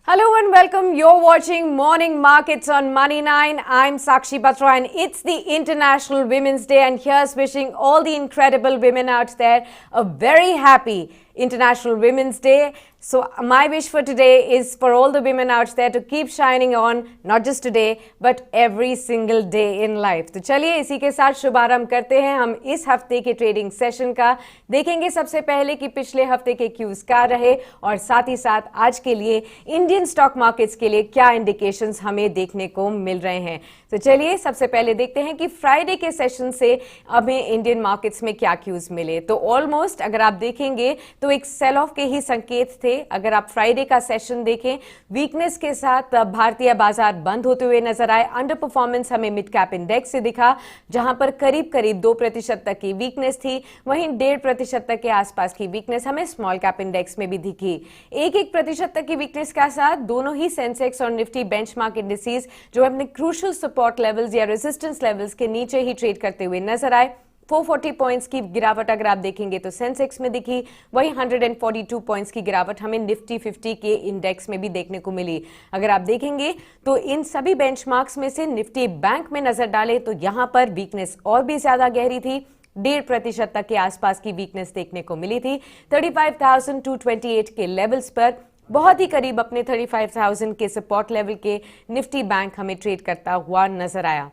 Hello and welcome. You're watching Morning Markets on Money9. I'm Sakshi, Batra, and it's the International Women's Day. And here's wishing all the incredible women out there a very happy International Women's Day. So my wish for today is for all the women out there to keep shining on, not just today, but every single day in life. तो चलिए इसी के साथ शुभारंभ करते हैं हम इस हफ्ते के ट्रेडिंग सेशन का। देखेंगे सबसे पहले कि पिछले हफ्ते के क्यूज क्या रहे और साथ ही साथ आज के लिए इंडियन स्टॉक मार्केट्स के लिए क्या इंडिकेशंस हमें देखने को मिल रहे हैं। तो चलिए सबसे पहले देखते हैं कि फ्राइडे के सेशन से हमें इंडियन मार्केट्स में क्या क्यूज मिले। तो ऑलमोस्ट अगर आप देखेंगे तो एक सेल ऑफ के ही संकेत थे। अगर आप फ्राइडे का सेशन देखें, वीकनेस के साथ भारतीय बाजार बंद होते हुए नजर आए। अंडर परफॉर्मेंस हमें मिड कैप इंडेक्स से दिखा, जहां पर करीब करीब 2% तक की वीकनेस थी। वहीं 1.5% तक के आसपास की वीकनेस हमें स्मॉल कैप इंडेक्स में भी दिखी। 1% तक की वीकनेस के साथ दोनों ही सेंसेक्स और निफ्टी बेंचमार्क इंडिसेस जो अपने क्रूशियल सपोर्ट लेवल्स या रेजिस्टेंस लेवल्स के नीचे ही ट्रेड करते हुए नजर आए। 440 पॉइंट्स की गिरावट अगर आप देखेंगे तो सेंसेक्स में दिखी, वही 142 पॉइंट्स की गिरावट हमें निफ्टी 50 के इंडेक्स में भी देखने को मिली। अगर आप देखेंगे तो इन सभी बेंचमार्क्स में से निफ्टी बैंक में नजर डालें तो यहां पर वीकनेस और भी ज्यादा गहरी थी। 1.5% तक के आसपास की वीकनेस देखने को मिली थी। 35,228 के लेवल्स पर बहुत ही करीब अपने 35,000 के सपोर्ट लेवल के निफ्टी बैंक हमें ट्रेड करता हुआ नजर आया।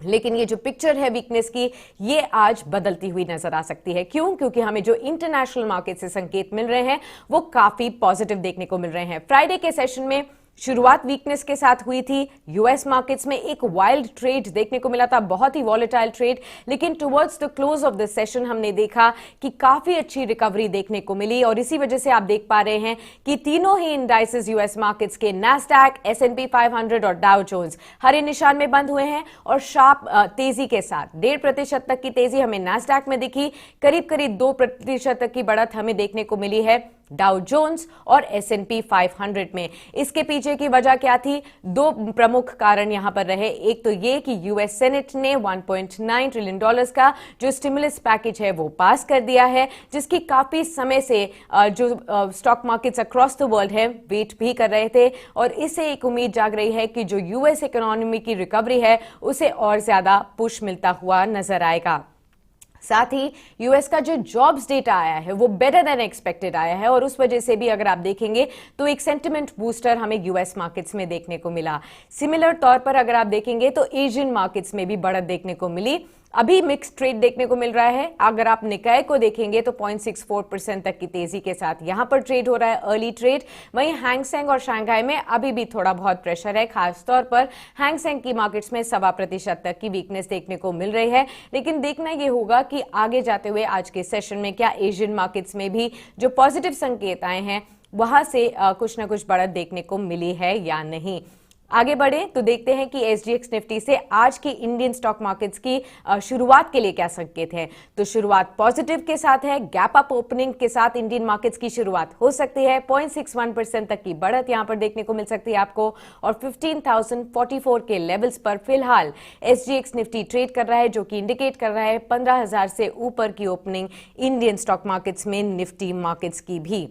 लेकिन ये जो पिक्चर है वीकनेस की, ये आज बदलती हुई नजर आ सकती है। क्यों? क्योंकि हमें जो इंटरनेशनल मार्केट से संकेत मिल रहे हैं वो काफी पॉजिटिव देखने को मिल रहे हैं। फ्राइडे के सेशन में शुरुआत वीकनेस के साथ हुई थी। यूएस मार्केट्स में एक वाइल्ड ट्रेड देखने को मिला था, बहुत ही वॉलेटाइल ट्रेड, लेकिन towards the close of the session हमने देखा कि काफी अच्छी रिकवरी देखने को मिली। और इसी वजह से आप देख पा रहे हैं कि तीनों ही इंडाइसेस यूएस मार्केट्स के नैस्डैक, S&P 500 और डाउ जोन्स हरे निशान में बंद हुए हैं और शार्प तेजी के साथ 1.5% तक की तेजी हमें नैस्डैक में दिखी। करीब करीब 2% तक की बढ़त हमें देखने को मिली है डाउ जोन्स और S&P 500 में। इसके पीछे की वजह क्या थी? दो प्रमुख कारण यहां पर रहे। एक तो ये कि यूएस सेनेट ने $1.9 ट्रिलियन का जो स्टिमुलस पैकेज है वो पास कर दिया है, जिसकी काफी समय से जो stock markets across the world है वेट भी कर रहे थे। और इससे एक उम्मीद जाग रही है कि जो यूएस इकोनॉमी की रिकवरी है उसे और ज्यादा पुश मिलता हुआ नजर आएगा। साथ ही यूएस का जो जॉब्स डेटा आया है वो बेटर देन एक्सपेक्टेड आया है और उस वजह से भी अगर आप देखेंगे तो एक सेंटिमेंट बूस्टर हमें यूएस मार्केट्स में देखने को मिला। सिमिलर तौर पर अगर आप देखेंगे तो एशियन मार्केट्स में भी बढ़त देखने को मिली। अभी मिक्स ट्रेड देखने को मिल रहा है। अगर आप निकाय को देखेंगे तो 0.64% तक की तेजी के साथ यहां पर ट्रेड हो रहा है, अर्ली ट्रेड। वहीं हैंगसेंग और शंघाई में अभी भी थोड़ा बहुत प्रेशर है, खासतौर पर हैंगसेंग की मार्केट्स में 1.25% तक की वीकनेस देखने को मिल रही है। लेकिन देखना यह होगा कि आगे जाते हुए आज के सेशन में क्या एशियन मार्केट्स में भी जो पॉजिटिव संकेत आए हैं वहां से कुछ ना कुछ बढ़त देखने को मिली है या नहीं। आगे बढ़े तो देखते हैं कि SGX निफ्टी से आज की इंडियन स्टॉक मार्केट्स की शुरुआत के लिए क्या संकेत है। तो शुरुआत पॉजिटिव के साथ है, गैप अप ओपनिंग के साथ इंडियन मार्केट्स की शुरुआत हो सकती है। 0.61% तक की बढ़त यहां पर देखने को मिल सकती है आपको और 15,044 के लेवल्स पर फिलहाल SGX निफ्टी ट्रेड कर रहा है, जो कि इंडिकेट कर रहा है 15,000 से ऊपर की ओपनिंग इंडियन स्टॉक मार्केट्स में निफ्टी मार्केट्स की भी।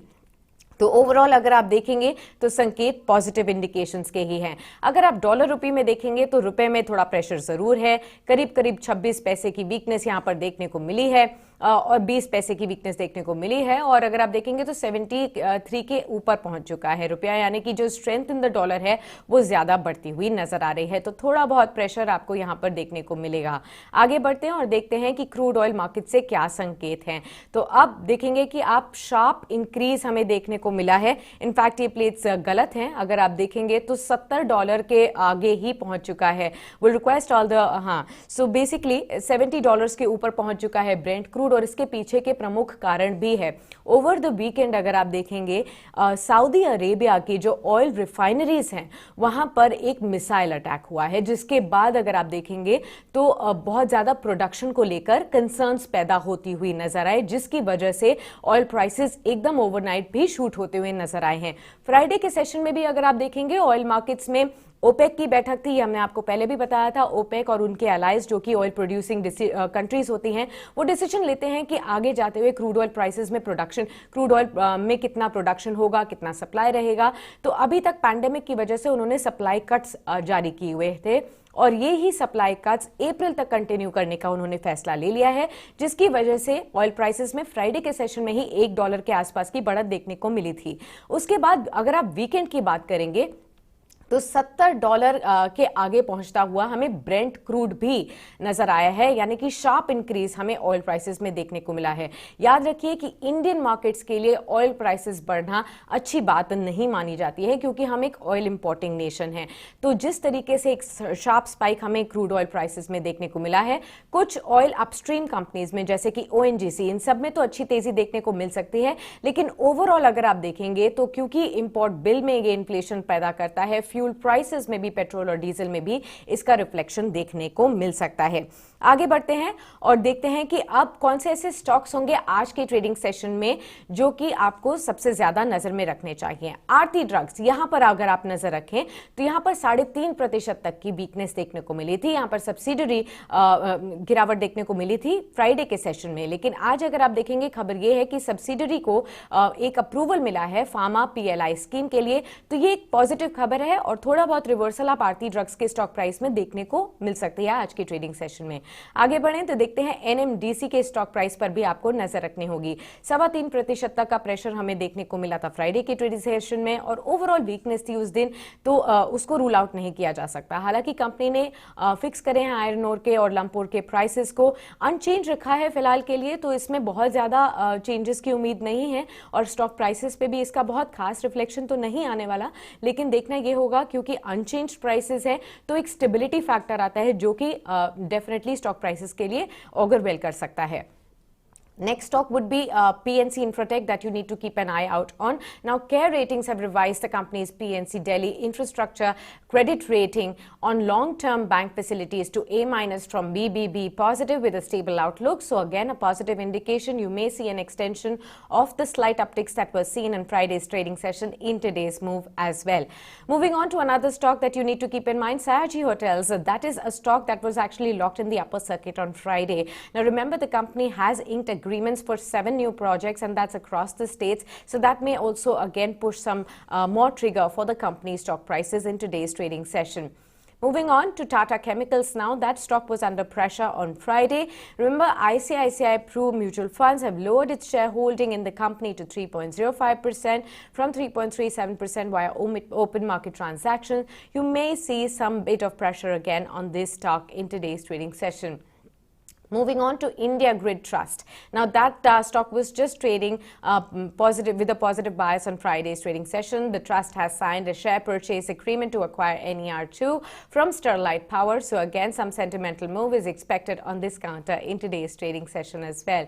तो ओवरऑल अगर आप देखेंगे तो संकेत पॉजिटिव इंडिकेशंस के ही हैं। अगर आप डॉलर रुपये में देखेंगे तो रुपए में थोड़ा प्रेशर जरूर है। करीब करीब 26 पैसे की वीकनेस यहां पर देखने को मिली है और 20 पैसे की वीकनेस देखने को मिली है। और अगर आप देखेंगे तो 73 के ऊपर पहुंच चुका है रुपया, यानी कि जो स्ट्रेंथ इन द डॉलर है वो ज्यादा बढ़ती हुई नजर आ रही है। तो थोड़ा बहुत प्रेशर आपको यहां पर देखने को मिलेगा। आगे बढ़ते हैं और देखते हैं कि क्रूड ऑयल मार्केट से क्या संकेत हैं। तो अब देखेंगे कि आप शार्प इंक्रीज हमें देखने को मिला है। इनफैक्ट ये प्लेट्स गलत हैं। अगर आप देखेंगे तो $70 के आगे ही पहुंच चुका है। Will request all the so basically $70 के ऊपर पहुंच चुका है ब्रेंट क्रूड। और इसके पीछे के प्रमुख कारण भी है। ओवर द वीकेंड अगर आप देखेंगे सऊदी अरेबिया की जो ऑयल रिफाइनरीज हैं वहां पर एक मिसाइल अटैक हुआ है, जिसके बाद अगर आप देखेंगे तो बहुत ज्यादा प्रोडक्शन को लेकर कंसर्न्स पैदा होती हुई नजर आए, जिसकी वजह से ऑयल प्राइसेस एकदम ओवरनाइट भी शूट होते हुए नजर आए हैं। फ्राइडे के सेशन में भी अगर आप देखेंगे ऑयल मार्केट्स में ओपेक की बैठक थी, हमने आपको पहले भी बताया था। ओपेक और उनके अलाइज जो कि ऑयल प्रोड्यूसिंग कंट्रीज होती हैं, वो डिसीजन लेते हैं कि आगे जाते हुए क्रूड ऑयल प्राइसेस में प्रोडक्शन, क्रूड ऑयल में कितना प्रोडक्शन होगा, कितना सप्लाई रहेगा। तो अभी तक पैंडेमिक की वजह से उन्होंने सप्लाई कट्स जारी किए हुए थे और ये ही सप्लाई कट्स अप्रैल तक कंटिन्यू करने का उन्होंने फैसला ले लिया है, जिसकी वजह से ऑयल प्राइसेस में फ्राइडे के सेशन में ही $1 के आसपास की बढ़त देखने को मिली थी। उसके बाद अगर आप वीकेंड की बात करेंगे तो $70 के आगे पहुंचता हुआ हमें ब्रेंट क्रूड भी नजर आया है, यानी कि शार्प इंक्रीज हमें ऑयल प्राइसेस में देखने को मिला है। याद रखिए कि इंडियन मार्केट्स के लिए ऑयल प्राइसेस बढ़ना अच्छी बात नहीं मानी जाती है, क्योंकि हम एक ऑयल इंपोर्टिंग नेशन है। तो जिस तरीके से एक शार्प स्पाइक हमें क्रूड ऑयल प्राइसेस में देखने को मिला है, कुछ ऑयल अपस्ट्रीम कंपनीज में जैसे कि ONGC, इन सब में तो अच्छी तेजी देखने को मिल सकती है, लेकिन ओवरऑल अगर आप देखेंगे तो क्योंकि इंपोर्ट बिल में ये इन्फ्लेशन पैदा करता है, फ्यूल प्राइसेस में भी, पेट्रोल और डीजल में भी इसका रिफ्लेक्शन देखने को मिल सकता है। आगे बढ़ते हैं और देखते हैं कि अब कौन से ऐसे स्टॉक्स होंगे आज के ट्रेडिंग सेशन में जो कि आपको सबसे ज्यादा नजर में रखने चाहिए। आरती ड्रग्स, यहां पर अगर आप नजर रखें तो यहां पर 3.5% तक की वीकनेस देखने को मिली थी। यहां पर सब्सिडरी गिरावट देखने को मिली थी फ्राइडे के सेशन में, लेकिन आज अगर आप देखेंगे खबर यह है कि सब्सिडरी को एक अप्रूवल मिला है फार्मा PLI स्कीम के लिए, तो ये एक पॉजिटिव खबर है और थोड़ा बहुत रिवर्सल आप आरती ड्रग्स के स्टॉक प्राइस में देखने को मिल सकती है आज की ट्रेडिंग सेशन में। आगे बढ़ें तो देखते हैं NMDC के स्टॉक प्राइस पर भी आपको नजर रखनी होगी। 3.25% तक का प्रेशर हमें देखने को मिला था फ्राइडे की ट्रेडिंग सेशन में और ओवरऑल वीकनेस थी उस दिन, तो उसको रूल आउट नहीं किया जा सकता। हालांकि कंपनी ने फिक्स करे हैं आयरन ओर के और लंप ओर के प्राइसेस को अनचेंज रखा है फिलहाल के लिए, तो इसमें बहुत ज्यादा चेंजेस की उम्मीद नहीं है और स्टॉक प्राइसेस पे भी इसका बहुत खास रिफ्लेक्शन तो नहीं आने वाला, लेकिन देखना यह होगा क्योंकि अनचेंज्ड प्राइसेस है तो एक स्टेबिलिटी फैक्टर आता है जो कि डेफिनेटली स्टॉक प्राइसेस के लिए ऑगर वेल कर सकता है। Next stock would be PNC Infratech that you need to keep an eye out on. Now, CARE Ratings have revised the company's PNC Delhi infrastructure credit rating on long-term bank facilities to A- from BBB positive with a stable outlook. So again, a positive indication. You may see an extension of the slight upticks that were seen in Friday's trading session in today's move as well. Moving on to another stock that you need to keep in mind, Sahaji Hotels. That is a stock that was actually locked in the upper circuit on Friday. Now, remember the company has inked agreements for 7 new projects, and that's across the states, so that may also again push some more trigger for the company's stock prices in today's trading session. Moving on to Tata Chemicals now, that stock was under pressure on Friday. Remember, ICICI Pru mutual funds have lowered its shareholding in the company to 3.05% from 3.37% via open market transactions. You may see some bit of pressure again on this stock in today's trading session. Moving on to India Grid Trust. Now that stock was just trading positive with a positive bias on Friday's trading session. The trust has signed a share purchase agreement to acquire NER2 from Sterlite Power. So again, some sentimental move is expected on this counter in today's trading session as well.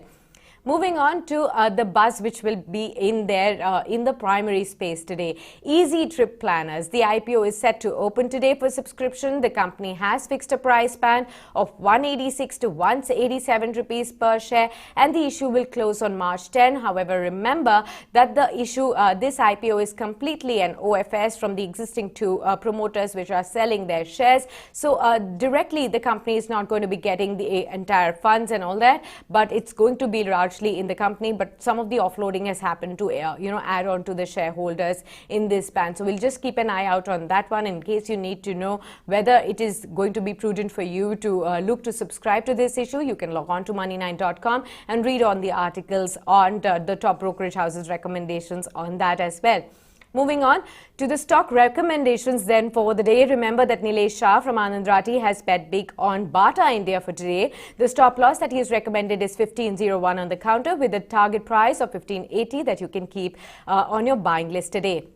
Moving on to the buzz which will be in there in the primary space today. Easy Trip Planners. The IPO is set to open today for subscription. The company has fixed a price band of 186 to 187 rupees per share and the issue will close on March 10. However, remember that the issue, this IPO is completely an OFS from the existing two promoters which are selling their shares. So directly the company is not going to be getting the entire funds and all that, but it's going to be largely in the company, but some of the offloading has happened to add on to the shareholders in this span. So we'll just keep an eye out on that one in case you need to know whether it is going to be prudent for you to look to subscribe to this issue. You can log on to money9.com and read on the articles on the top brokerage houses recommendations on that as well. Moving on to the stock recommendations then for the day. Remember that Nilesh Shah from Anand Rathi has bet big on Batra India for today. The stop loss that he has recommended is 15.01 on the counter with a target price of 15.80 that you can keep on your buying list today.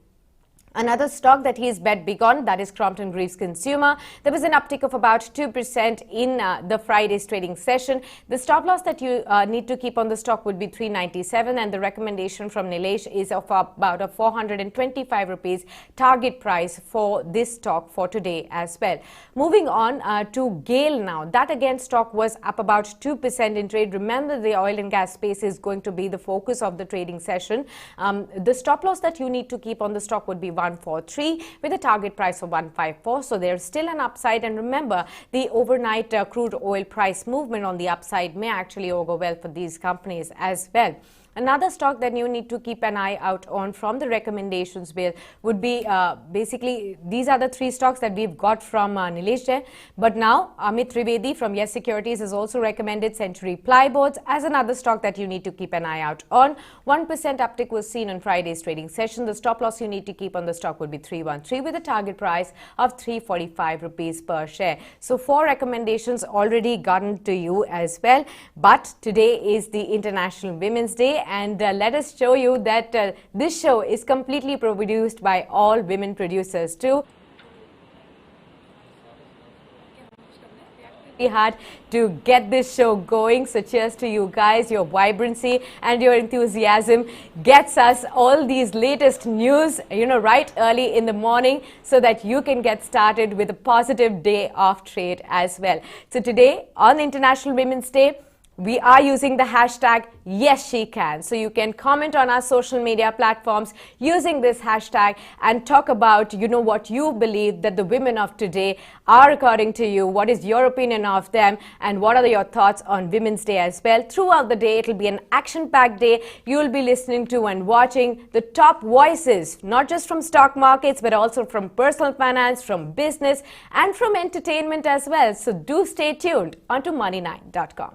Another stock that he's bet big on, that is Crompton Greaves Consumer. There was an uptick of about 2% in the Friday's trading session. The stop loss that you need to keep on the stock would be 397 and the recommendation from Nilesh is of about a 425 rupees target price for this stock for today as well. Moving on to GAIL now. That again stock was up about 2% in trade. Remember, the oil and gas space is going to be the focus of the trading session. The stop loss that you need to keep on the stock would be 1 143 with a target price of 154. So there's still an upside. And remember, the overnight crude oil price movement on the upside may actually augur well for these companies as well. Another stock that you need to keep an eye out on from the recommendations bill would be basically these are the three stocks that we've got from Nilesh Jain. But now Amit Trivedi from Yes Securities has also recommended Century Plyboards as another stock that you need to keep an eye out on. 1% uptick was seen on Friday's trading session. The stop loss you need to keep on the stock would be 313 with a target price of 345 rupees per share. So 4 recommendations already gotten to you as well. But today is the International Women's Day. And let us show you that this show is completely produced by all women producers too. Hard to get this show going, so cheers to you guys. Your vibrancy and your enthusiasm gets us all these latest news, right early in the morning, so that you can get started with a positive day of trade as well. So today on International Women's Day, we are using the hashtag YesSheCan. So you can comment on our social media platforms using this hashtag and talk about, what you believe that the women of today are according to you. What is your opinion of them? And what are your thoughts on Women's Day as well? Throughout the day, it will be an action-packed day. You will be listening to and watching the top voices, not just from stock markets, but also from personal finance, from business, and from entertainment as well. So do stay tuned onto Money9.com.